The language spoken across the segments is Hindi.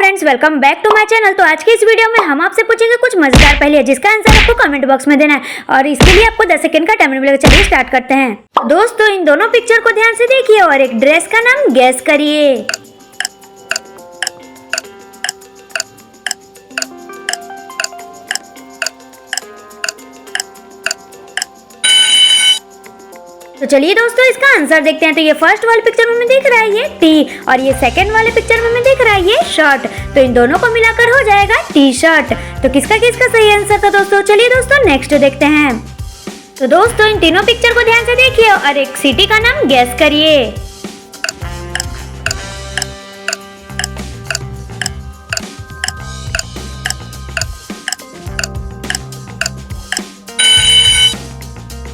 Friends, welcome back to my channel. तो आज की इस वीडियो में हम आपसे पूछेंगे कुछ मजेदार पहेलियां जिसका आंसर आपको कमेंट बॉक्स में देना है और इसके लिए आपको 10 सेकंड का टाइमर मिलेगा। चलिए स्टार्ट करते हैं। दोस्तों, इन दोनों पिक्चर को ध्यान से देखिए और एक ड्रेस का नाम गेस करिए। तो चलिए दोस्तों, इसका आंसर देखते हैं। तो ये फर्स्ट वाले पिक्चर में दिख रहा है ये टी और ये सेकंड वाले पिक्चर में दिख रहा है ये शर्ट। तो इन दोनों को मिलाकर हो जाएगा टी शर्ट। तो किसका किसका सही आंसर था दोस्तों? चलिए दोस्तों नेक्स्ट देखते हैं। तो दोस्तों, इन तीनों पिक्चर को ध्यान से देखिए और एक सिटी का नाम गेस करिए।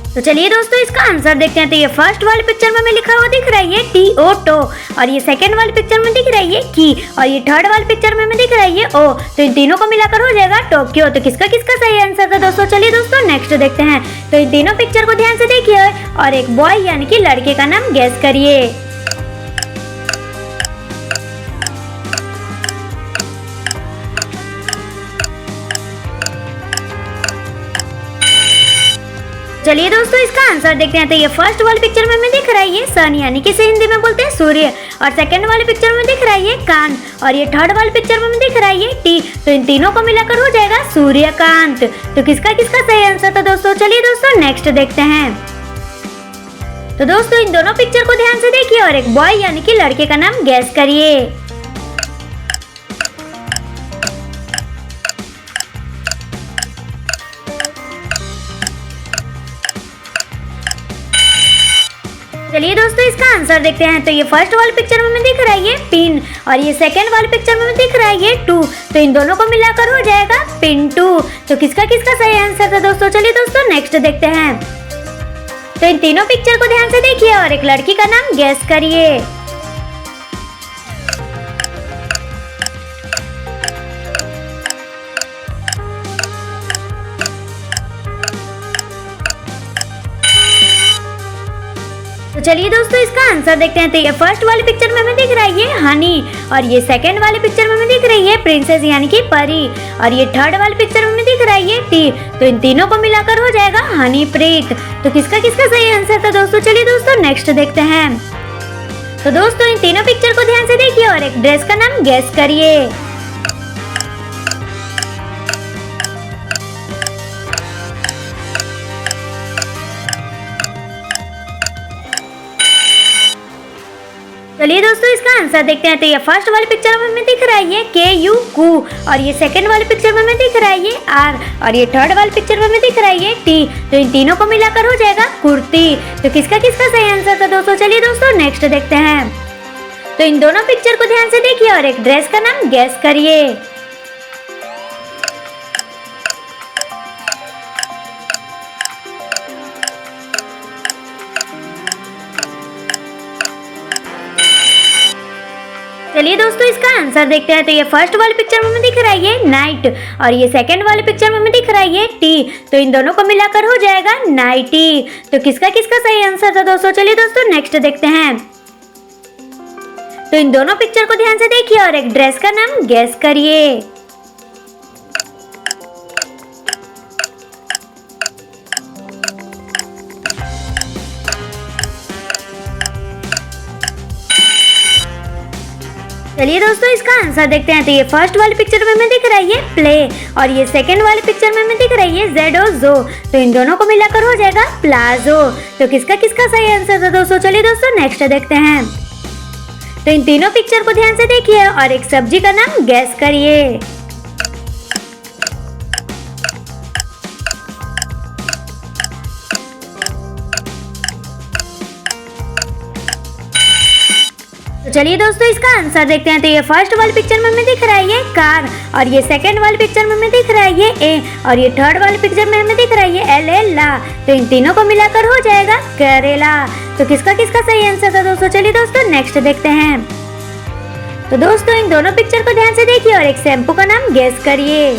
तो चलिए दोस्तों, इसका आंसर देखते हैं। तो ये फर्स्ट वाले पिक्चर में लिखा हुआ दिख रहा है ये टी ओ टो और ये सेकंड वाले पिक्चर में दिख रहा है ये की और ये थर्ड वाले पिक्चर में दिख रहा है ये ओ। तो इन तीनों को मिलाकर हो जाएगा टोक्यो। तो किसका किसका सही आंसर था दोस्तों? चलिए दोस्तों नेक्स्ट देखते हैं। तो इन तीनों पिक्चर को ध्यान से देखिए और एक बॉय यानी कि लड़के का नाम गेस करिए। चलिए दोस्तों, इसका आंसर देखते हैं। तो ये फर्स्ट वाले पिक्चर में दिख रहा है ये सन यानी कि इसे हिंदी में बोलते हैं सूर्य और सेकंड वाले पिक्चर में दिख रहा है ये कान और ये थर्ड वाले पिक्चर में दिख रहा है ये टी। तो इन तीनों को मिलाकर हो जाएगा सूर्यकांत। तो किसका किसका सही आंसर था दोस्तों? चलिए दोस्तों नेक्स्ट देखते हैं। तो दोस्तों, इन दोनों पिक्चर को ध्यान से देखिए और एक बॉय यानी कि लड़के का नाम गेस करिए। चलिए दोस्तों, इसका आंसर देखते हैं। तो ये फर्स्ट वाले पिक्चर में दिख रहा है ये पिन और ये सेकंड वाले पिक्चर में दिख रहा है ये टू। तो इन दोनों को मिलाकर हो जाएगा पिंटू। तो किसका किसका सही आंसर था दोस्तों? चलिए दोस्तों नेक्स्ट देखते हैं। तो इन तीनों पिक्चर को ध्यान से देखिए और एक लड़की का नाम गेस करिए। तो चलिए दोस्तों, इसका आंसर देखते हैं। तो ये फर्स्ट वाले पिक्चर में दिख रहा है ये हनी और ये सेकंड वाले पिक्चर में दिख रही है प्रिंसेस यानी कि परी और ये थर्ड वाले पिक्चर में दिख रहा है ये टी। तो इन तीनों को मिलाकर हो जाएगा हनीप्रीत। तो किसका किसका सही आंसर था दोस्तों? चलिए दोस्तों नेक्स्ट देखते हैं। तो दोस्तों, इन तीनों पिक्चर को ध्यान से देखिए और एक ड्रेस का नाम गेस करिए। चलिए दोस्तों, इसका आंसर देखते हैं। तो ये फर्स्ट वाले पिक्चर में दिख रहा है ये के यू कू और ये सेकंड वाले पिक्चर में दिख रहा है ये आर और ये थर्ड वाले पिक्चर में दिख रहा है ये टी। तो इन तीनों को मिलाकर हो जाएगा कुर्ती। तो किसका किसका सही आंसर था दोस्तों? चलिए दोस्तों नेक्स्ट देखते हैं। तो इन दोनों पिक्चर को ध्यान से देखिए और एक ड्रेस का नाम गेस करिए। चलिए दोस्तों, इसका आंसर देखते हैं। तो ये फर्स्ट वाले पिक्चर में दिख रहा है ये नाइट और ये सेकंड वाले पिक्चर में दिख रहा है ये टी। तो इन दोनों को मिलाकर हो जाएगा नाइटी। तो किसका किसका सही आंसर था दोस्तों? चलिए दोस्तों नेक्स्ट देखते हैं। तो इन दोनों पिक्चर को ध्यान से देखिए और एक ड्रेस का नाम गेस करिए। चलिए दोस्तों, इसका आंसर देखते हैं। तो ये फर्स्ट वाले पिक्चर में दिख रहा है ये प्ले और ये सेकंड वाले पिक्चर में दिख रहा है ये जेडो जो। तो इन दोनों को मिलाकर हो जाएगा प्लाजो। तो किसका किसका सही आंसर था दोस्तों? चलिए दोस्तों नेक्स्ट देखते हैं। तो इन तीनों पिक्चर को ध्यान से देखिए और एक सब्जी का नाम गेस करिए। तो चलिए दोस्तों, इसका आंसर देखते हैं। तो ये फर्स्ट वाले पिक्चर में दिख रहा है ये कार और ये सेकंड वाले पिक्चर में दिख रहा है ये ए और ये थर्ड वाले पिक्चर में दिख रहा है ये एल एल ला। तो इन तीनों को मिलाकर हो जाएगा करेला। तो किसका किसका सही आंसर था दोस्तों? चलिए दोस्तों नेक्स्ट देखते हैं। तो दोस्तों, इन दोनों पिक्चर को ध्यान से देखिए और एक शैम्पू का नाम गेस करिए।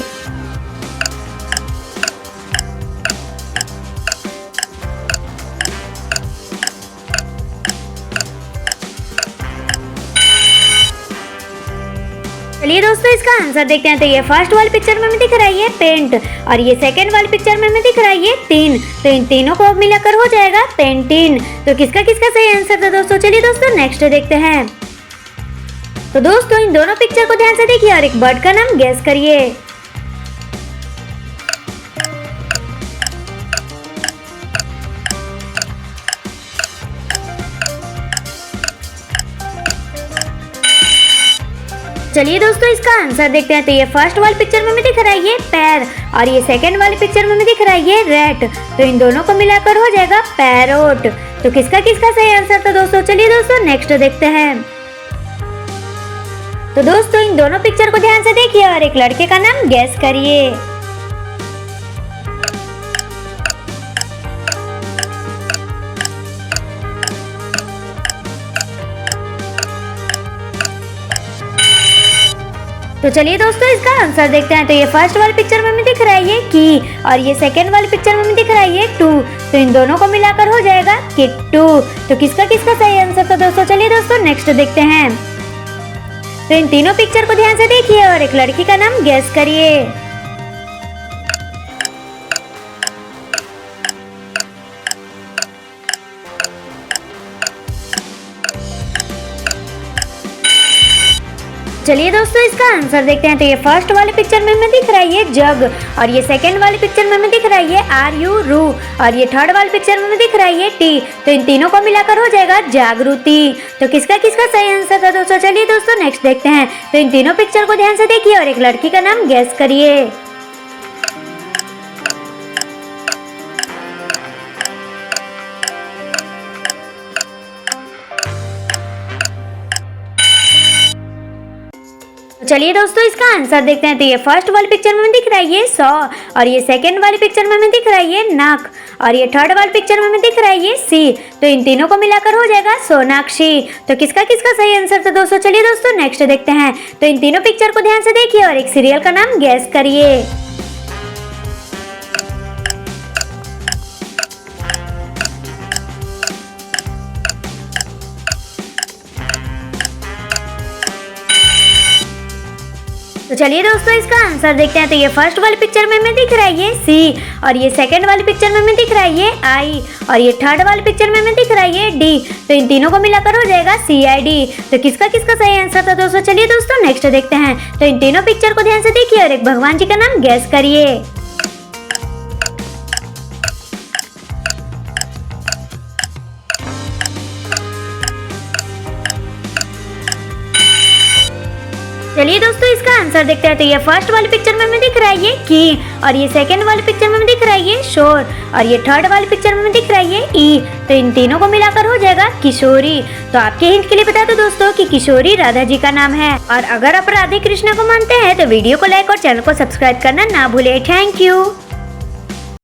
चलिए दोस्तों इसका आंसर देखते हैं। तो ये फर्स्ट वाली पिक्चर में हमें दिख रहा है ये पेंट और ये सेकंड वाली पिक्चर में हमें दिख रहा है ये टीन। तो इन तीनों को अब मिलाकर हो जाएगा पेंटीन। तो किसका किसका सही आंसर था दोस्तों? चलिए दोस्तों नेक्स्ट देखते हैं। तो दोस्तों इन दोनों पिक्चर को ध्यान से देखिए और एक बर्ड का नाम गेस करिए। चलिए दोस्तों इसका आंसर देखते हैं। तो ये फर्स्ट वाली पिक्चर में हमें दिख रहा है ये पैर और ये सेकंड वाली पिक्चर में हमें दिख रहा है ये रैट। तो इन दोनों को मिलाकर हो जाएगा पैरोट। तो किसका किसका सही आंसर था दोस्तों? चलिए दोस्तों नेक्स्ट देखते हैं। तो दोस्तों इन दोनों पिक्चर को ध्यान से देखिए और एक लड़के का नाम गेस करिए। तो चलिए दोस्तों इसका आंसर देखते हैं। तो ये फर्स्ट वाली पिक्चर में हमें दिख रहा है ये की और ये सेकंड वाली पिक्चर में हमें दिख रहा है ये टू। तो इन दोनों को मिलाकर हो जाएगा किट्टू। तो किसका किसका सही आंसर था दोस्तों? चलिए दोस्तों नेक्स्ट देखते हैं। तो इन तीनों पिक्चर को ध्यान से देखिए और एक लड़की का नाम गेस करिए। चलिए दोस्तों इसका आंसर देखते हैं। तो ये फर्स्ट वाले पिक्चर में हमें दिख रहा है ये जग और ये सेकंड वाली पिक्चर में हमें दिख रहा है ये आर यू रू और ये थर्ड वाली पिक्चर में हमें दिख रहा है ये टी। तो इन तीनों को मिलाकर हो जाएगा जागृति। तो किसका किसका सही आंसर था दोस्तों? चलिए दोस्तों नेक्स्ट देखते हैं। तो इन तीनों पिक्चर को ध्यान से देखिए और एक लड़की का नाम गेस करिए। चलिए दोस्तों इसका आंसर देखते हैं। तो ये फर्स्ट वाली पिक्चर में हमें दिख रहा है ये सौ और ये सेकंड वाली पिक्चर में हमें दिख रहा है ये नाक और ये थर्ड वाली पिक्चर में हमें दिख रहा है ये सी। तो इन तीनों को मिलाकर हो जाएगा सोनाक्षी। तो किसका किसका सही आंसर था दोस्तों? चलिए दोस्तों नेक्स्ट देखते हैं। तो इन तीनों पिक्चर को ध्यान से देखिए और एक सीरियल का नाम गेस करिए। तो चलिए दोस्तों इसका आंसर देखते हैं। तो ये फर्स्ट वाली पिक्चर में हमें दिख रहा है ये सी और ये सेकंड वाली पिक्चर में हमें दिख रहा है ये आई और ये थर्ड वाली पिक्चर में हमें दिख रहा है ये डी। तो इन तीनों को मिलाकर हो जाएगा CID। तो किसका किसका सही आंसर था दोस्तों? चलिए दोस्तों नेक्स्ट देखते हैं। तो इन तीनों पिक्चर को ध्यान से देखिए और एक भगवान जी का नाम गेस करिए। चलिए दोस्तों इसका आंसर देखते हैं। तो ये फर्स्ट वाली पिक्चर में हमें दिख रहा है ये की और ये सेकंड वाली पिक्चर में हमें दिख रहा है ये शोर और ये थर्ड वाली पिक्चर में हमें दिख रहा है ये ई। तो इन तीनों को मिलाकर हो जाएगा किशोरी। तो आपके हिंट के लिए बता दो दोस्तों कि किशोरी राधा जी का नाम है। और अगर आप राधे कृष्ण को मानते हैं तो वीडियो को लाइक और चैनल को सब्सक्राइब करना ना भूले। Thank you.